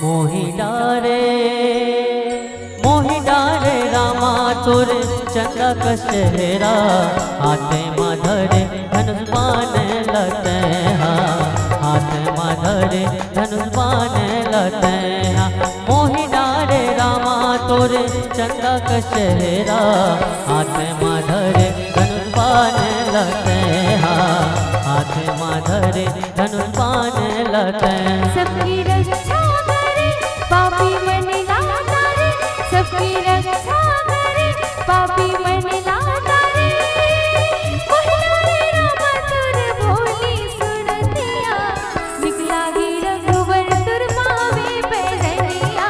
मोहि डारे रामा तुर चंदा कशहरा हाथे माधरे धनुष बाण लते हाथ माधरे धनुष बाण लते मोहि डारे रामा तुर चंदा कशहरा हाथ माधरे धनुष बाण लते हाथ माधरे धनुष बाण लते सबकी रक्षा करे पापी मन लाता रे सबकी रक्षा करे पापी मन लाता रे मोहिनारे रामा तुर भोली सुरतिया निकला गी रघुवर तुर पावे पैदनिया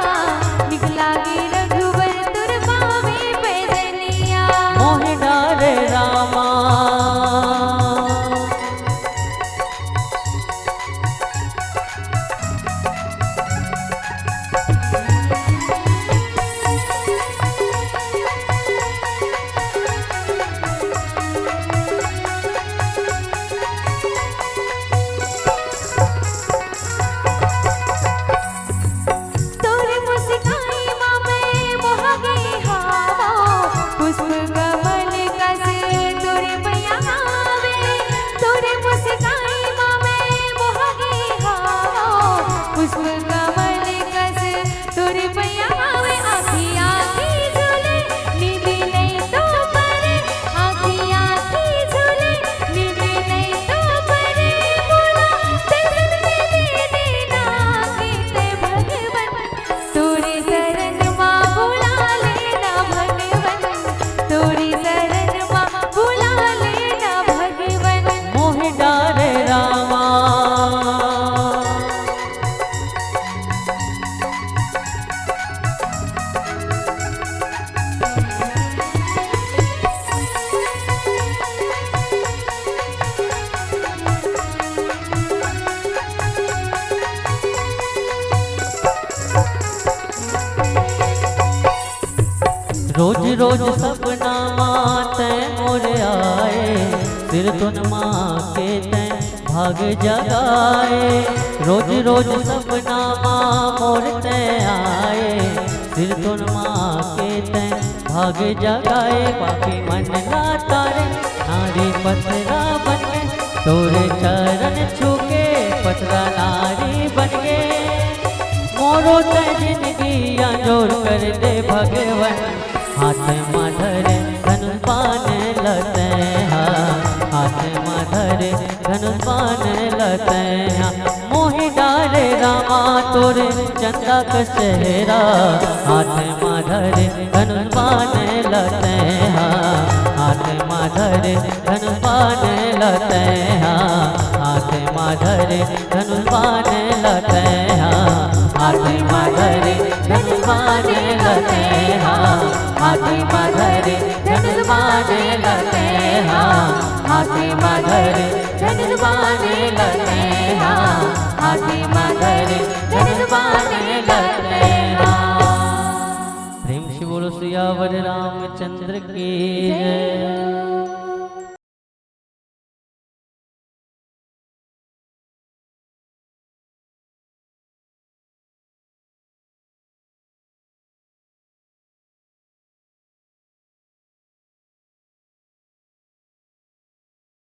निकला गी रघुवर तुर पावे पैदनिया मोहि डारे रामा रोज रोज सपना माते मोर आए सिर तुन माँ के तैं भाग जगाए रोज रोज सपना माँ मोर तैं आए सिर तुन माँ के तैं भाग जगाए पापी मन लाता रे नारी पथरा बन गए तोरे चरण छूके पथरा नारी बन गए मोरो तै जिंदगी अंजोर कर दे भगवन हाथ माधरे धनुष बाण लते हाथ माधरे धनुष बाण लते मोहि डारे रामा तोरे चंदा कशहरा हाथ माधरे धनुष बाण लते हाथ माधरे धनुष बाण लते हाथ माधरे धनुष बाण लते हाथ माधरे धनुष बाण लते हाथ माधरे धनुष बाण लते हाथ माधरे धनुष बाण लते हाथ माधरे धनुष बाण लते प्रेम से बोलो सियावर रामचंद्र की जय।